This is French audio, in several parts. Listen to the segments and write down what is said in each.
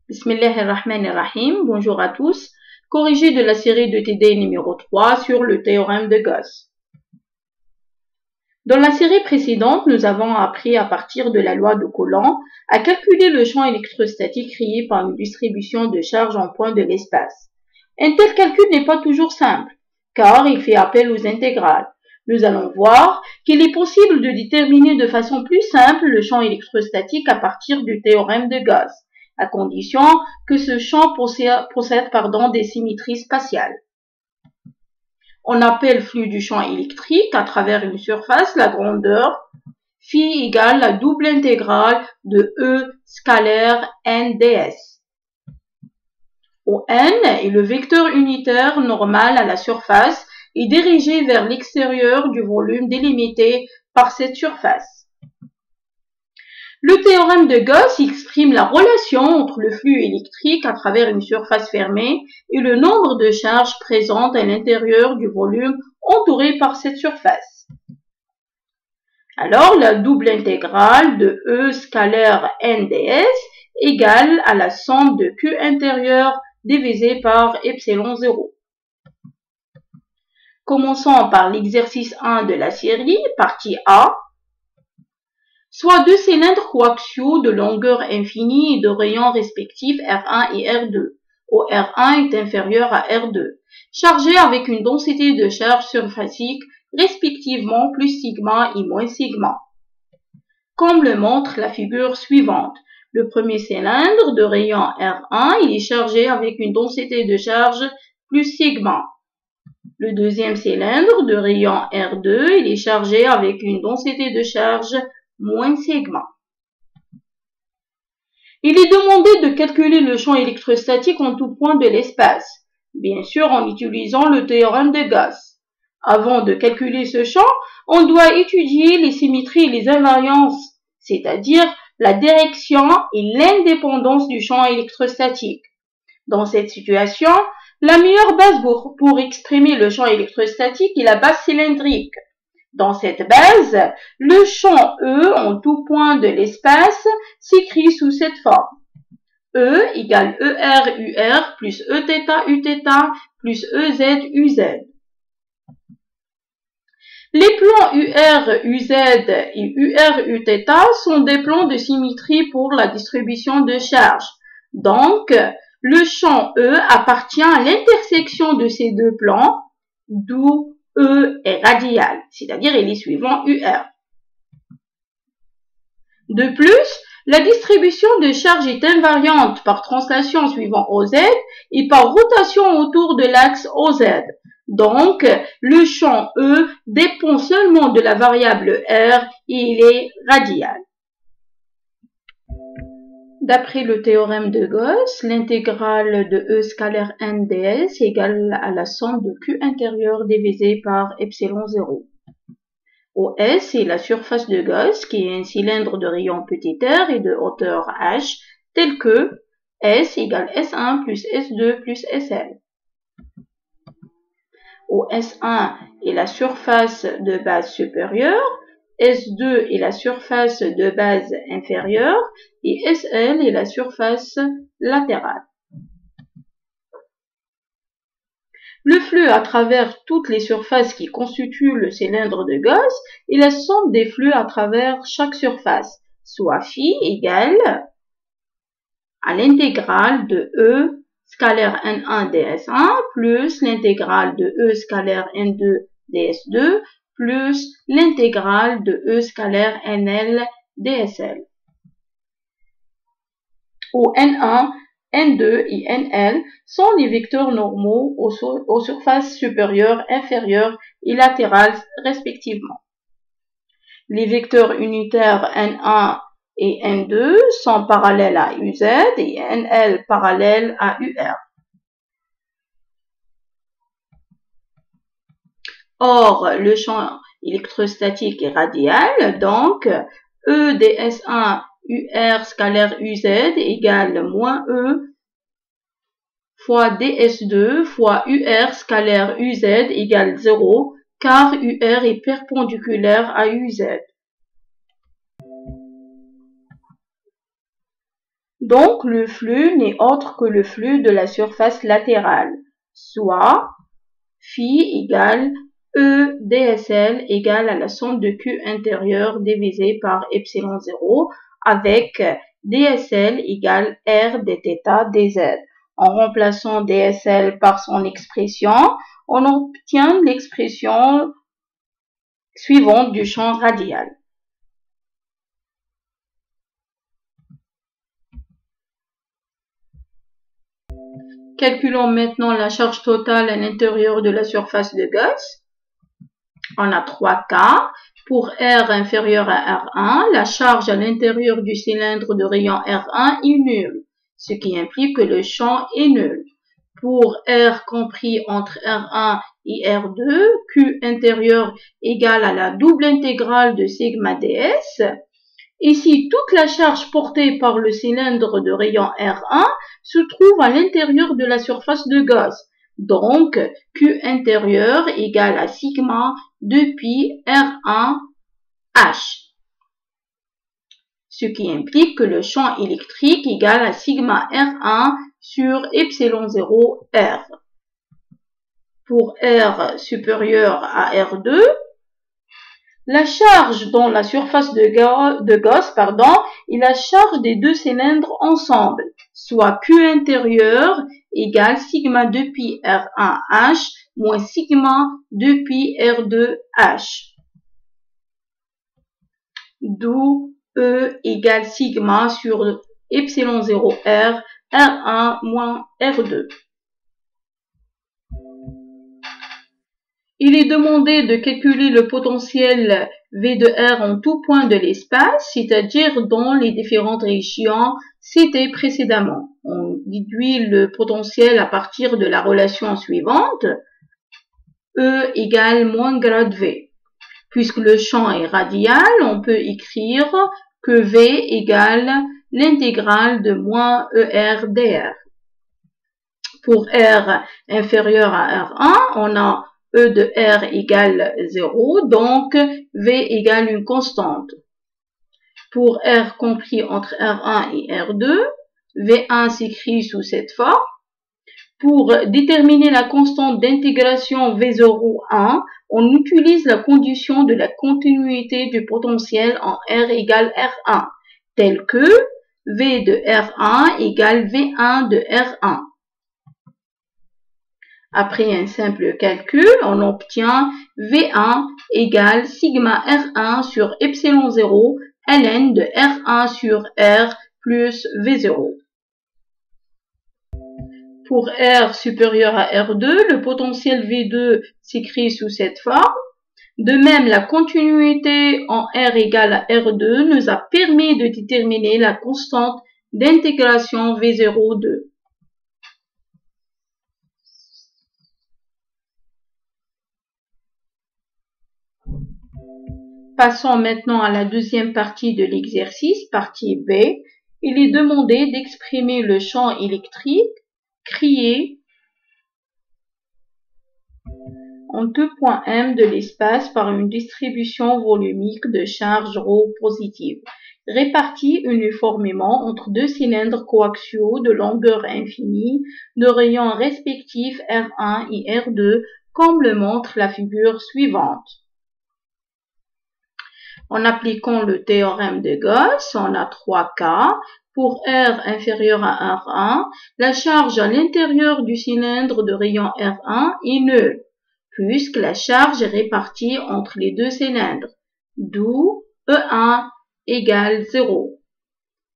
Bismillahirrahmanirrahim. Bonjour à tous. Corrigé de la série de TD numéro 3 sur le théorème de Gauss. Dans la série précédente, nous avons appris à partir de la loi de Coulomb à calculer le champ électrostatique créé par une distribution de charges en points de l'espace. Un tel calcul n'est pas toujours simple, car il fait appel aux intégrales. Nous allons voir qu'il est possible de déterminer de façon plus simple le champ électrostatique à partir du théorème de Gauss, à condition que ce champ possède des symétries spatiales. On appelle flux du champ électrique à travers une surface la grandeur phi égale la double intégrale de E scalaire n ds, où n est le vecteur unitaire normal à la surface et dirigé vers l'extérieur du volume délimité par cette surface. Le théorème de Gauss exprime la relation entre le flux électrique à travers une surface fermée et le nombre de charges présentes à l'intérieur du volume entouré par cette surface. Alors, la double intégrale de E scalaire n ds égale à la somme de Q intérieur divisé par epsilon 0. Commençons par l'exercice 1 de la série, partie A. Soit deux cylindres coaxiaux de longueur infinie et de rayons respectifs R1 et R2, où R1 est inférieur à R2, chargés avec une densité de charge surfacique respectivement plus sigma et moins sigma. Comme le montre la figure suivante, le premier cylindre de rayon R1 il est chargé avec une densité de charge plus sigma. Le deuxième cylindre de rayon R2 il est chargé avec une densité de charge moins sigma. Il est demandé de calculer le champ électrostatique en tout point de l'espace, bien sûr en utilisant le théorème de Gauss. Avant de calculer ce champ, on doit étudier les symétries et les invariances, c'est-à-dire la direction et l'indépendance du champ électrostatique. Dans cette situation, la meilleure base pour exprimer le champ électrostatique est la base cylindrique. Dans cette base, le champ E en tout point de l'espace s'écrit sous cette forme. E égale ER UR plus Eθ Uθ plus EZ UZ. Les plans UR UZ et UR Uθ sont des plans de symétrie pour la distribution de charges. Donc, le champ E appartient à l'intersection de ces deux plans, d'où E est radial, c'est-à-dire il est suivant UR. De plus, la distribution de charge est invariante par translation suivant OZ et par rotation autour de l'axe OZ. Donc, le champ E dépend seulement de la variable R et il est radial. D'après le théorème de Gauss, l'intégrale de E scalaire n ds égale à la somme de Q intérieur divisé par epsilon 0. Où S est la surface de Gauss qui est un cylindre de rayon petit r et de hauteur h, tel que S égale S1 plus S2 plus SL. Où S1 est la surface de base supérieure, S2 est la surface de base inférieure et SL est la surface latérale. Le flux à travers toutes les surfaces qui constituent le cylindre de Gauss est la somme des flux à travers chaque surface, soit phi égale à l'intégrale de E scalaire N1 ds1 plus l'intégrale de E scalaire N2 ds2 plus l'intégrale de E scalaire NL dsL, où N1, N2 et NL sont les vecteurs normaux aux surfaces supérieures, inférieures et latérales respectivement. Les vecteurs unitaires N1 et N2 sont parallèles à UZ et NL parallèle à UR. Or, le champ électrostatique est radial, donc E ds1 UR scalaire UZ égale moins E fois ds2 fois UR scalaire UZ égale 0, car UR est perpendiculaire à UZ. Donc, le flux n'est autre que le flux de la surface latérale, soit phi égale E dsL égale à la somme de Q intérieur divisé par epsilon 0 avec dsL égale R dθ dz. En remplaçant dsL par son expression, on obtient l'expression suivante du champ radial. Calculons maintenant la charge totale à l'intérieur de la surface de Gauss. On a 3 cas. Pour R inférieur à R1, la charge à l'intérieur du cylindre de rayon R1 est nulle, ce qui implique que le champ est nul. Pour R compris entre R1 et R2, Q intérieur égale à la double intégrale de sigma ds. Ici, toute la charge portée par le cylindre de rayon R1 se trouve à l'intérieur de la surface de Gauss. Donc, Q intérieur égale à sigma 2pi R1H. Ce qui implique que le champ électrique égale à sigma R1 sur epsilon 0 R. Pour R supérieur à R2, la charge dans la surface de Gauss est la charge des deux cylindres ensemble, soit Q intérieur égale sigma 2pi R1H moins sigma 2pi R2H. D'où E égale sigma sur epsilon 0 R, R1 moins R2. Il est demandé de calculer le potentiel V de R en tout point de l'espace, c'est-à-dire dans les différentes régions citées précédemment. On déduit le potentiel à partir de la relation suivante, E égale moins grade V. Puisque le champ est radial, on peut écrire que V égale l'intégrale de moins ER dr. Pour R inférieur à R1, on a E de R égale 0, donc V égale une constante. Pour R compris entre R1 et R2, V1 s'écrit sous cette forme. Pour déterminer la constante d'intégration V01, on utilise la condition de la continuité du potentiel en R égale R1, telle que V de R1 égale V1 de R1. Après un simple calcul, on obtient V1 égale sigma R1 sur epsilon 0 ln de R1 sur R plus V0. Pour R supérieur à R2, le potentiel V2 s'écrit sous cette forme. De même, la continuité en R égale à R2 nous a permis de déterminer la constante d'intégration V02. Passons maintenant à la deuxième partie de l'exercice, partie B. Il est demandé d'exprimer le champ électrique créé en deux points M de l'espace par une distribution volumique de charge ρ positive, répartie uniformément entre deux cylindres coaxiaux de longueur infinie, de rayons respectifs R1 et R2, comme le montre la figure suivante. En appliquant le théorème de Gauss, on a 3 cas. Pour R inférieur à R1, la charge à l'intérieur du cylindre de rayon R1 est nulle, puisque la charge est répartie entre les deux cylindres, d'où E1 égale 0.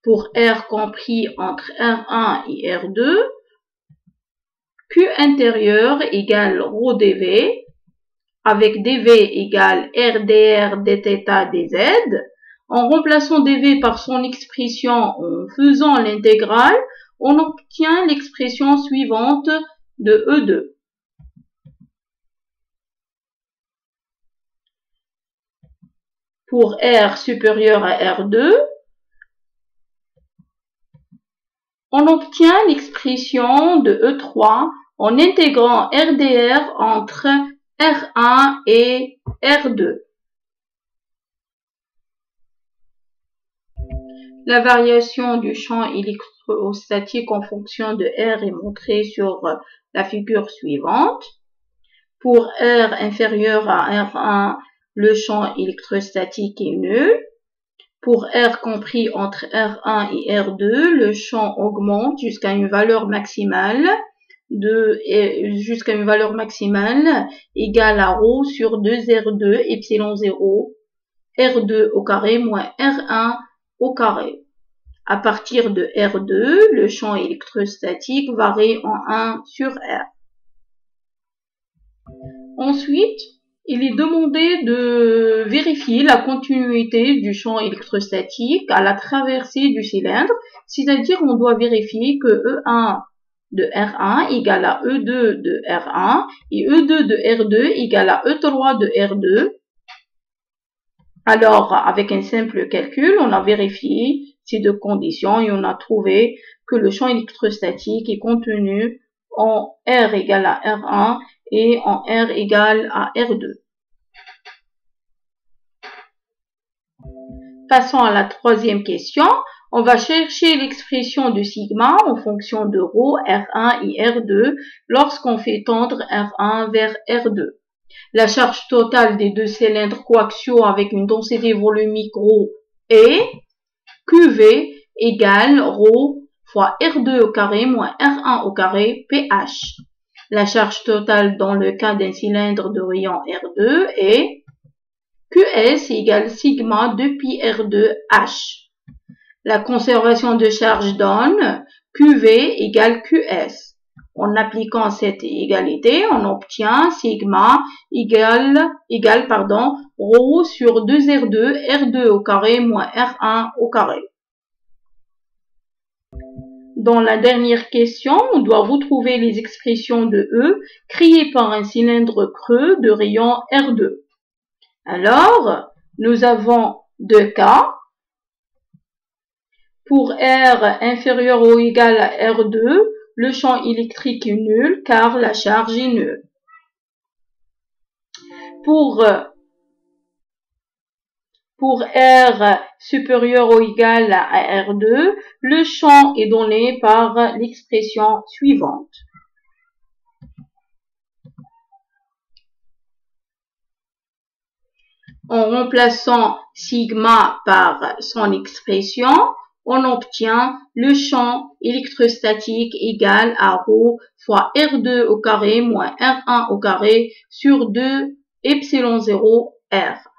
Pour R compris entre R1 et R2, Q intérieur égale ρ dV, avec dV égale R dr dθ dz. En remplaçant dV par son expression en faisant l'intégrale, on obtient l'expression suivante de E2. Pour R supérieur à R2, on obtient l'expression de E3 en intégrant RdR entre R1 et R2. La variation du champ électrostatique en fonction de R est montré sur la figure suivante. Pour R inférieur à R1, le champ électrostatique est nul. Pour R compris entre R1 et R2, le champ augmente jusqu'à une valeur maximale égale à ρ sur 2R2 epsilon 0 R2 au carré moins R1 au carré. À partir de R2, le champ électrostatique varie en 1 sur R. Ensuite, il est demandé de vérifier la continuité du champ électrostatique à la traversée du cylindre, c'est-à-dire on doit vérifier que E1 de R1 égale à E2 de R1 et E2 de R2 égale à E3 de R2. Alors, avec un simple calcul, on a vérifié ces deux conditions et on a trouvé que le champ électrostatique est contenu en R égale à R1 et en R égale à R2. Passons à la troisième question. On va chercher l'expression de sigma en fonction de ρ, R1 et R2 lorsqu'on fait tendre R1 vers R2. La charge totale des deux cylindres coaxiaux avec une densité volumique ρ est QV égale ρ fois R2 au carré moins R1 au carré pH. La charge totale dans le cas d'un cylindre de rayon R2 est QS égale sigma 2pi R2H. La conservation de charge donne QV égale QS. En appliquant cette égalité, on obtient sigma égale ρ sur 2R2, R2 au carré moins R1 au carré. Dans la dernière question, on doit retrouver les expressions de E créées par un cylindre creux de rayon R2. Alors, nous avons deux cas. Pour R inférieur ou égal à R2, le champ électrique est nul car la charge est nulle. Pour R supérieur ou égal à R2, le champ est donné par l'expression suivante. En remplaçant sigma par son expression, on obtient le champ électrostatique égal à ρ fois R2 au carré moins R1 au carré sur 2 epsilon 0 R.